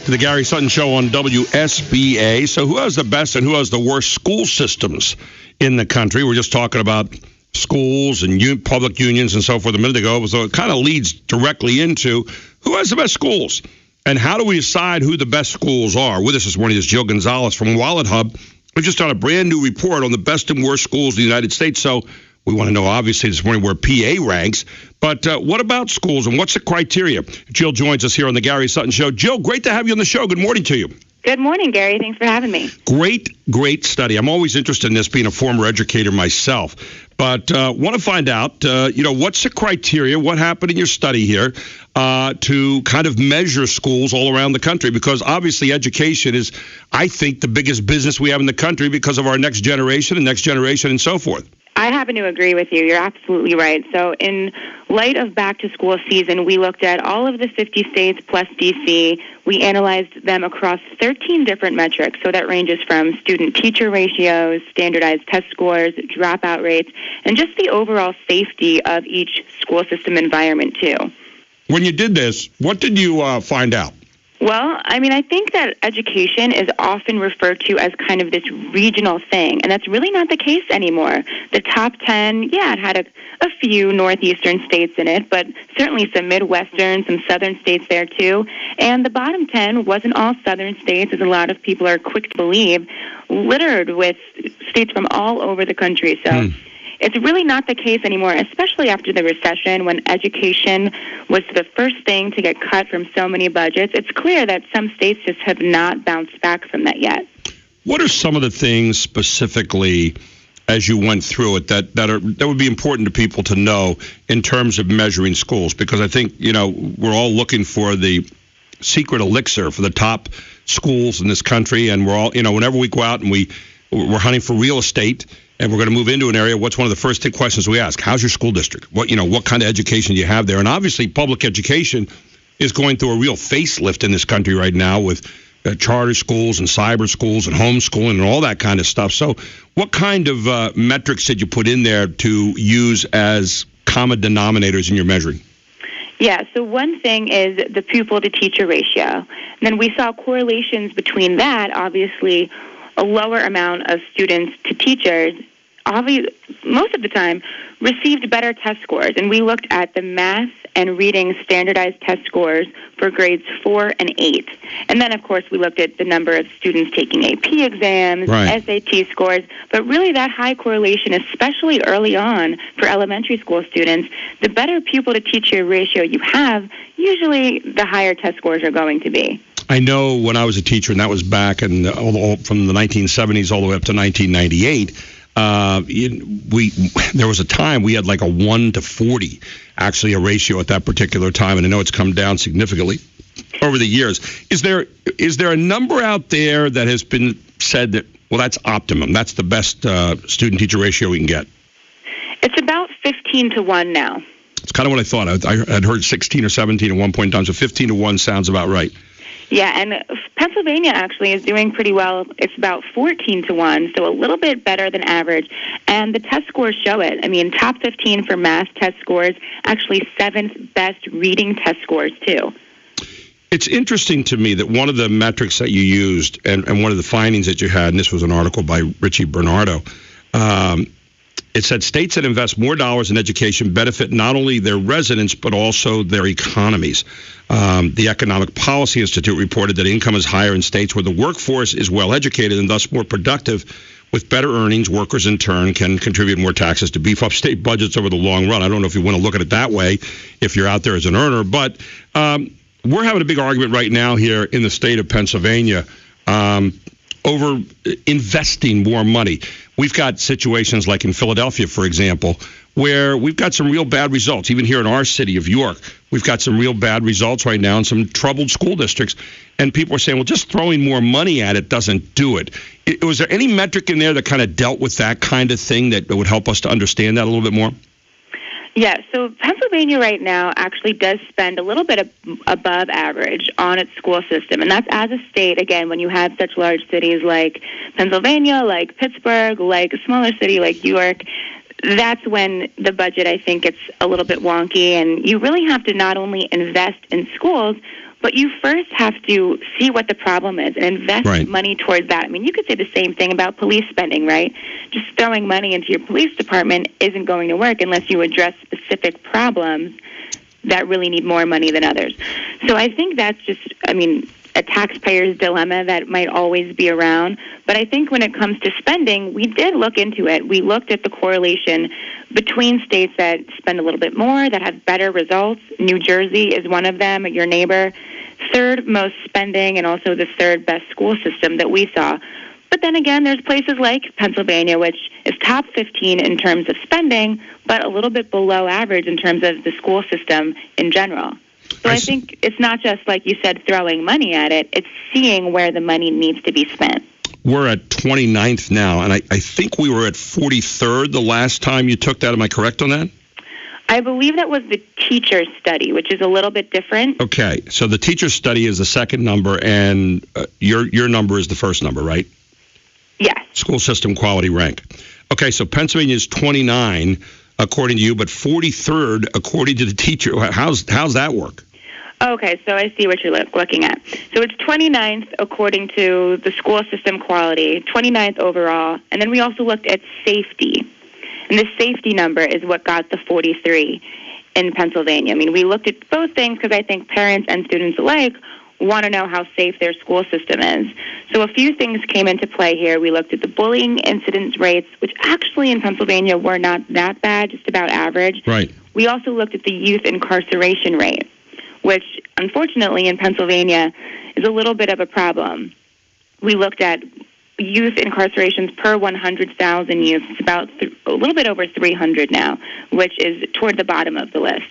back to the Gary Sutton Show on WSBA. So who has the best and who has the worst school systems in the country? We're just talking about schools and public unions and so forth a minute ago. So it kind of leads directly into who has the best schools and how do we decide who the best schools are? With us this morning is Jill Gonzalez from Wallethub. We've just done a brand new report on the best and worst schools in the United States. So we want to know, obviously, this morning where PA ranks. But what about schools and what's the criteria? Jill joins us here on the Gary Sutton Show. Jill, great to have you on the show. Good morning to you. Good morning, Gary. Thanks for having me. Great study. I'm always interested in this, being a former educator myself. But want to find out, what's the criteria? What happened in your study here to kind of measure schools all around the country? Because obviously education is, I think, the biggest business we have in the country because of our next generation and so forth. I happen to agree with you. You're absolutely right. So in light of back-to-school season, we looked at all of the 50 states plus D.C. We analyzed them across 13 different metrics. So that ranges from student-teacher ratios, standardized test scores, dropout rates, and just the overall safety of each school system environment, too. When you did this, what did you find out? Well, I think that education is often referred to as kind of this regional thing, and that's really not the case anymore. The top 10, it had a few northeastern states in it, but certainly some Midwestern, some southern states there too. And the bottom 10 wasn't all southern states, as a lot of people are quick to believe, littered with states from all over the country. So it's really not the case anymore, especially after the recession when education was the first thing to get cut from so many budgets. It's clear that some states just have not bounced back from that yet. What are some of the things specifically as you went through it that would be important to people to know in terms of measuring schools? Because I think, we're all looking for the secret elixir for the top schools in this country, and we're all, whenever we go out and we're hunting for real estate, and we're going to move into an area, what's one of the first questions we ask? How's your school district? What kind of education do you have there? And obviously, public education is going through a real facelift in this country right now with charter schools and cyber schools and homeschooling and all that kind of stuff. So what kind of metrics did you put in there to use as common denominators in your measuring? Yeah, so one thing is the pupil-to-teacher ratio. And then we saw correlations between that, obviously, a lower amount of students to teachers, most of the time, received better test scores. And we looked at the math and reading standardized test scores for grades 4 and 8. And then, of course, we looked at the number of students taking AP exams, right, SAT scores. But really that high correlation, especially early on for elementary school students, the better pupil-to-teacher ratio you have, usually the higher test scores are going to be. I know when I was a teacher, and that was back in from the 1970s all the way up to 1998, there was a time we had like a 1 to 40, actually a ratio at that particular time, and I know it's come down significantly over the years. Is there a number out there that has been said that, well, that's optimum, that's the best student-teacher ratio we can get? It's about 15 to 1 now. It's kind of what I thought. I had heard 16 or 17 at one point in time, so 15 to 1 sounds about right. Yeah, and Pennsylvania actually is doing pretty well. It's about 14 to 1, so a little bit better than average. And the test scores show it. Top 15 for math test scores, actually 7th best reading test scores, too. It's interesting to me that one of the metrics that you used and one of the findings that you had, and this was an article by Richie Bernardo, it said states that invest more dollars in education benefit not only their residents but also their economies. The Economic Policy Institute reported that income is higher in states where the workforce is well educated and thus more productive. With better earnings, workers in turn can contribute more taxes to beef up state budgets over the long run. I don't know if you want to look at it that way if you're out there as an earner, but we're having a big argument right now here in the state of Pennsylvania over investing more money. We've got situations like in Philadelphia, for example, where we've got some real bad results. Even here in our city of York, we've got some real bad results right now in some troubled school districts. And people are saying, well, just throwing more money at it doesn't do it. Was there any metric in there that kind of dealt with that kind of thing that would help us to understand that a little bit more? Yeah, so Pennsylvania right now actually does spend a little bit above average on its school system. And that's as a state, again, when you have such large cities like Pennsylvania, like Pittsburgh, like a smaller city like York, that's when the budget, I think, gets a little bit wonky. And you really have to not only invest in schools, But you first have to see what the problem is and invest money towards that. I mean, you could say the same thing about police spending, right? Just throwing money into your police department isn't going to work unless you address specific problems that really need more money than others. So I think that's just, a taxpayer's dilemma that might always be around. But I think when it comes to spending, we did look into it. We looked at the correlation between states that spend a little bit more, that have better results. New Jersey is one of them, your neighbor. Third most spending and also the third best school system that we saw. But then again, there's places like Pennsylvania, which is top 15 in terms of spending, but a little bit below average in terms of the school system in general. So I think it's not just, like you said, throwing money at it. It's seeing where the money needs to be spent. We're at 29th now, and I think we were at 43rd the last time you took that. Am I correct on that? I believe that was the teacher study, which is a little bit different. Okay, so the teacher study is the second number, and your number is the first number, right? Yes. School system quality rank. Okay, so Pennsylvania is 29, according to you, but 43rd, according to the teacher. How's that work? Okay, so I see what you're looking at. So it's 29th according to the school system quality, 29th overall, and then we also looked at safety. And the safety number is what got the 43 in Pennsylvania. I mean, we looked at both things because I think parents and students alike want to know how safe their school system is. So a few things came into play here. We looked at the bullying incidence rates, which actually in Pennsylvania were not that bad, just about average. Right. We also looked at the youth incarceration rate, which unfortunately in Pennsylvania is a little bit of a problem. We looked at youth incarcerations per 100,000 youth. It's about a little bit over 300 now, which is toward the bottom of the list.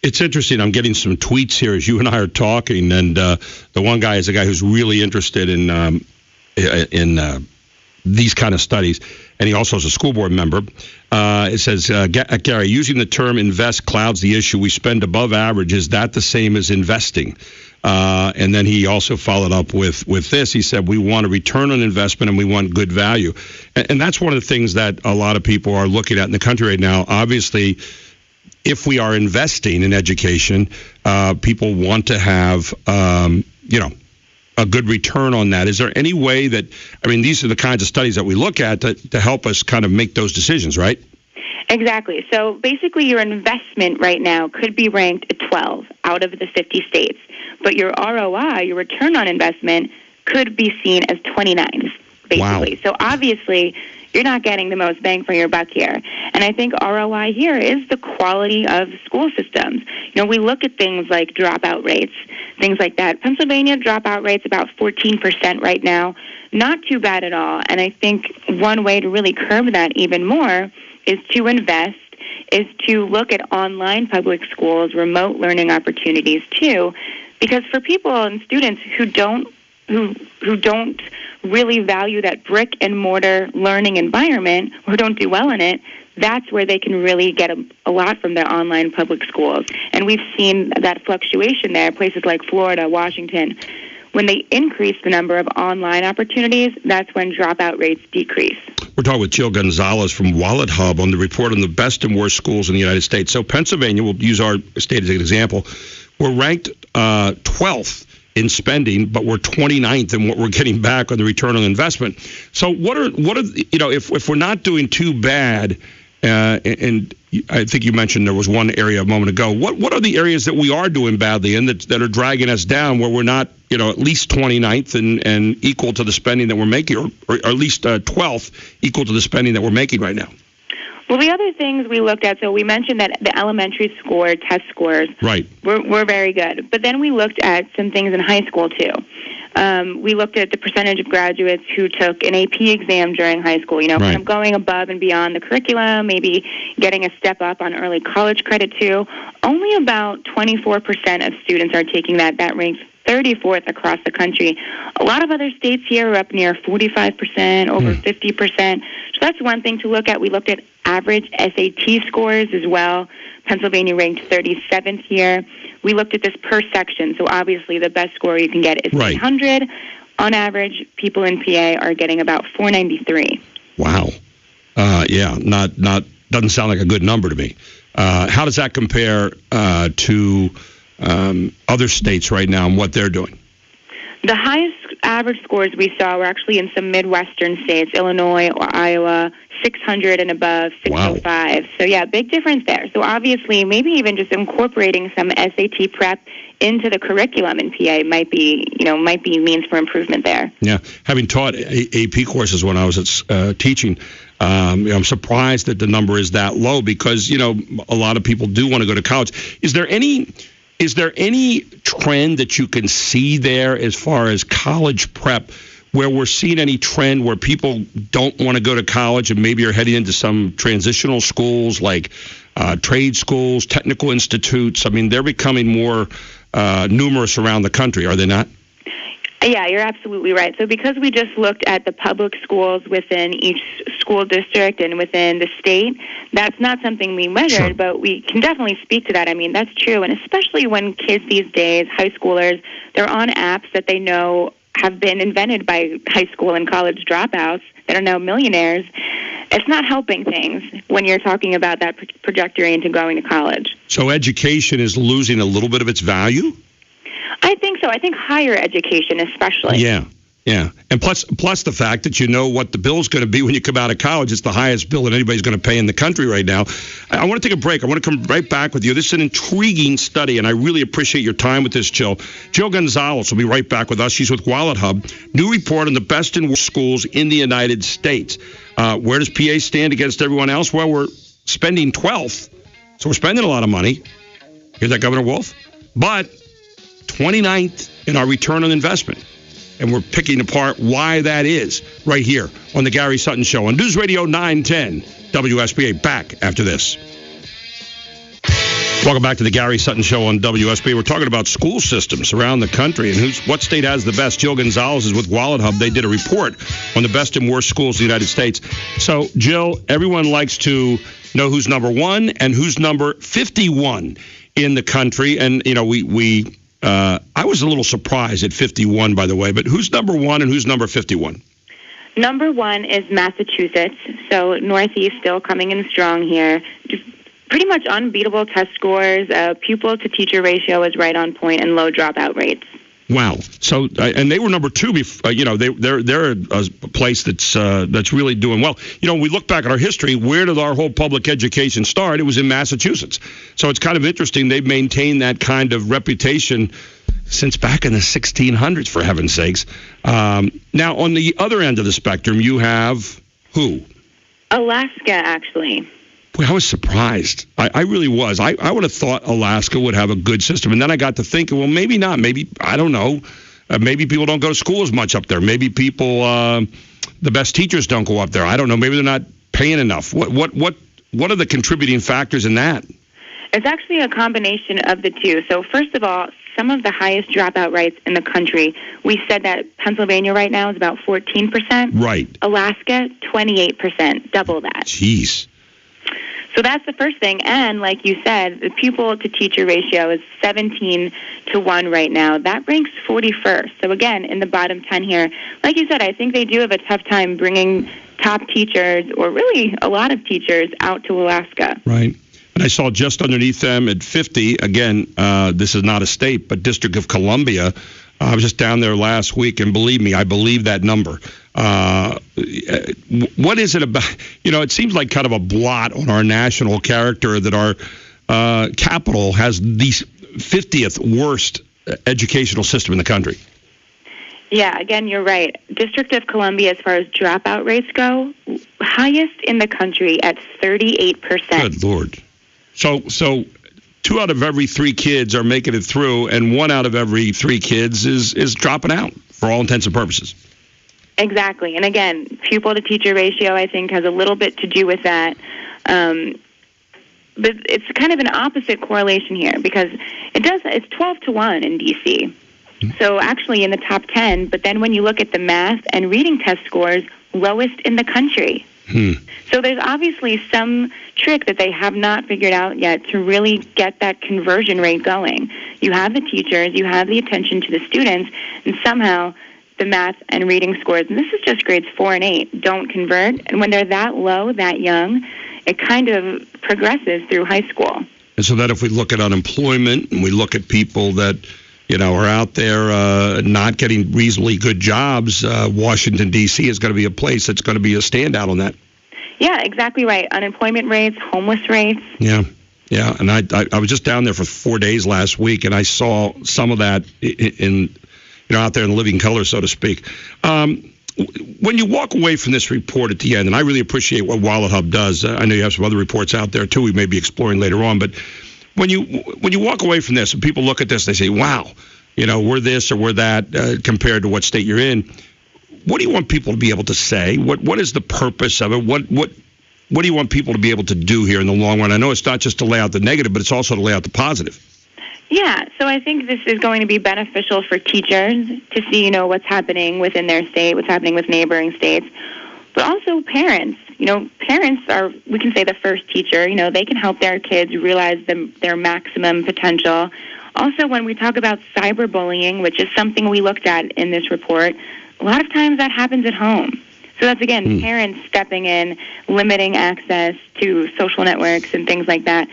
It's interesting. I'm getting some tweets here as you and I are talking, and the one guy is a guy who's really interested in these kind of studies, and he also is a school board member. It says, Gary, using the term invest clouds the issue. We spend above average. Is that the same as investing? And then he also followed up with this. He said, we want a return on investment and we want good value. And that's one of the things that a lot of people are looking at in the country right now. Obviously, if we are investing in education, people want to have, a good return on that. Is there any way that, these are the kinds of studies that we look at to help us kind of make those decisions, right? Exactly. So basically your investment right now could be ranked at 12 out of the 50 states, but your ROI, your return on investment, could be seen as 29, basically. Wow. So obviously you're not getting the most bang for your buck here. And I think ROI here is the quality of school systems. We look at things like dropout rates, things like that. Pennsylvania dropout rate's about 14% right now. Not too bad at all. And I think one way to really curb that even more is to invest, is to look at online public schools, remote learning opportunities too. Because for people and students who don't really value that brick and mortar learning environment or don't do well in it, that's where they can really get a lot from their online public schools. And we've seen that fluctuation there, places like Florida, Washington. When they increase the number of online opportunities, that's when dropout rates decrease. We're talking with Jill Gonzalez from Wallethub on the report on the best and worst schools in the United States. So Pennsylvania, we'll use our state as an example, we're ranked 12th in spending, but we're 29th in what we're getting back on the return on investment. So what are if we're not doing too bad, and I think you mentioned there was one area a moment ago, what are the areas that we are doing badly in that are dragging us down where we're not, at least 29th and equal to the spending that we're making, or at least 12th equal to the spending that we're making right now? Well, the other things we looked at, so we mentioned that the elementary score test scores were very good. But then we looked at some things in high school, too. We looked at the percentage of graduates who took an AP exam during high school, kind of going above and beyond the curriculum, maybe getting a step up on early college credit, too. Only about 24% of students are taking that. That ranks 34th across the country. A lot of other states here are up near 45%, over 50%. So that's one thing to look at. We looked at average SAT scores as well. Pennsylvania ranked 37th here. We looked at this per section. So obviously the best score you can get is 300. On average, people in PA are getting about 493. Wow. Not doesn't sound like a good number to me. How does that compare to other states right now and what they're doing? The highest average scores we saw were actually in some Midwestern states, Illinois or Iowa, 600 and above, 605. Wow. So, yeah, big difference there. So, obviously, maybe even just incorporating some SAT prep into the curriculum in PA might be means for improvement there. Yeah. Having taught AP courses when I was teaching, I'm surprised that the number is that low because, a lot of people do want to go to college. Is there any trend that you can see there as far as college prep where we're seeing any trend where people don't want to go to college and maybe are heading into some transitional schools like trade schools, technical institutes? I mean, they're becoming more numerous around the country, are they not? Yeah, you're absolutely right. So because we just looked at the public schools within each school district and within the state, that's not something we measured, sure. But we can definitely speak to that. I mean, that's true. And especially when kids these days, high schoolers, they're on apps that they know have been invented by high school and college dropouts that are now millionaires. It's not helping things when you're talking about that trajectory into going to college. So education is losing a little bit of its value? I think so. I think higher education especially. Yeah. And plus the fact that you know what the bill's going to be when you come out of college. It's the highest bill that anybody's going to pay in the country right now. I want to take a break. I want to come right back with you. This is an intriguing study, and I really appreciate your time with this, Jill. Jill Gonzalez will be right back with us. She's with Wallethub. New report on the best and worst schools in the United States. Where does PA stand against everyone else? Well, we're spending 12th, so we're spending a lot of money. Hear that, Governor Wolf? But 29th in our return on investment. And we're picking apart why that is right here on the Gary Sutton Show on News Radio 910 WSBA. Back after this. Welcome back to the Gary Sutton Show on WSBA. We're talking about school systems around the country and what state has the best. Jill Gonzalez is with Wallethub. They did a report on the best and worst schools in the United States. So, Jill, everyone likes to know who's number one and who's number 51 in the country. And, I was a little surprised at 51, by the way, but who's number one and who's number 51? Number one is Massachusetts, so Northeast still coming in strong here. Just pretty much unbeatable test scores, pupil-to-teacher ratio is right on point, and low dropout rates. Wow. So, and they were number two. They're a place that's really doing well. We look back at our history. Where did our whole public education start? It was in Massachusetts. So it's kind of interesting. They've maintained that kind of reputation since back in the 1600s, for heaven's sakes. Now, on the other end of the spectrum, you have who? Alaska, actually. Boy, I was surprised. I really was. I would have thought Alaska would have a good system. And then I got to thinking, well, maybe not. Maybe, I don't know. Maybe people don't go to school as much up there. Maybe people, the best teachers don't go up there. I don't know. Maybe they're not paying enough. What are the contributing factors in that? It's actually a combination of the two. So first of all, some of the highest dropout rates in the country. We said that Pennsylvania right now is about 14%. Right. Alaska, 28%, double that. Jeez. So that's the first thing. And like you said, the pupil-to-teacher ratio is 17 to 1 right now. That ranks 41st. So again, in the bottom 10 here. Like you said, I think they do have a tough time bringing top teachers, or really a lot of teachers, out to Alaska. Right. And I saw just underneath them at 50, again, this is not a state, but District of Columbia. I was just down there last week, and believe me, I believe that number. What is it about? It seems like kind of a blot on our national character that our capital has the 50th worst educational system in the country. Yeah, again, you're right. District of Columbia, as far as dropout rates go, highest in the country at 38%. Good Lord. So 2 out of every 3 kids are making it through, and 1 out of every 3 kids is dropping out for all intents and purposes. Exactly. And again, pupil-to-teacher ratio, I think, has a little bit to do with that. But it's kind of an opposite correlation here because it's 12 to 1 in D.C. So actually in the top 10, but then when you look at the math and reading test scores, lowest in the country. So there's obviously some trick that they have not figured out yet to really get that conversion rate going. You have the teachers, you have the attention to the students, and somehow the math and reading scores, and this is just grades 4 and 8, don't convert. And when they're that low, that young, it kind of progresses through high school. And so that if we look at unemployment and we look at people that, are out there not getting reasonably good jobs, Washington, D.C. is going to be a place that's going to be a standout on that. Yeah, exactly right. Unemployment rates, homeless rates. Yeah. And I was just down there for 4 days last week, and I saw some of that in out there in living color, so to speak. When you walk away from this report at the end, and I really appreciate what Wallethub does. I know you have some other reports out there too. We may be exploring later on, but when you walk away from this and people look at this, they say, "Wow, we're this or we're that compared to what state you're in." What do you want people to be able to say? What is the purpose of it? What do you want people to be able to do here in the long run? I know it's not just to lay out the negative, but it's also to lay out the positive. Yeah, so I think this is going to be beneficial for teachers to see, what's happening within their state, what's happening with neighboring states, but also parents. Parents are, we can say, the first teacher. They can help their kids realize their maximum potential. Also, when we talk about cyberbullying, which is something we looked at in this report, a lot of times that happens at home. So that's, again, parents stepping in, limiting access to social networks and things like that.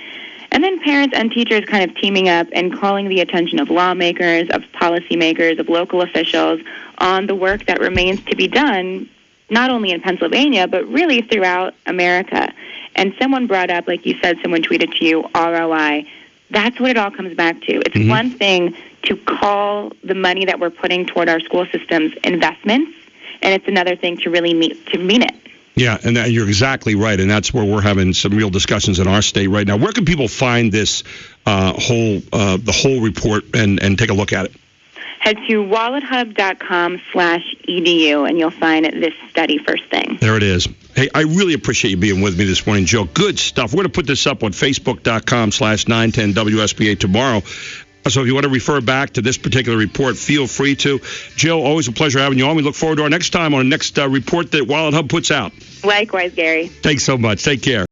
And then parents and teachers kind of teaming up and calling the attention of lawmakers, of policymakers, of local officials on the work that remains to be done, not only in Pennsylvania, but really throughout America. And someone brought up, like you said, someone tweeted to you, ROI. That's what it all comes back to. It's one thing to call the money that we're putting toward our school systems investments, and it's another thing to really mean it. Yeah, and you're exactly right, and that's where we're having some real discussions in our state right now. Where can people find this the whole report and take a look at it? Head to wallethub.com/edu, and you'll find this study first thing. There it is. Hey, I really appreciate you being with me this morning, Jill. Good stuff. We're going to put this up on Facebook.com/910 WSBA tomorrow. So if you want to refer back to this particular report, feel free to. Jill, always a pleasure having you on. We look forward to our next time on the next report that Wallethub puts out. Likewise, Gary. Thanks so much. Take care.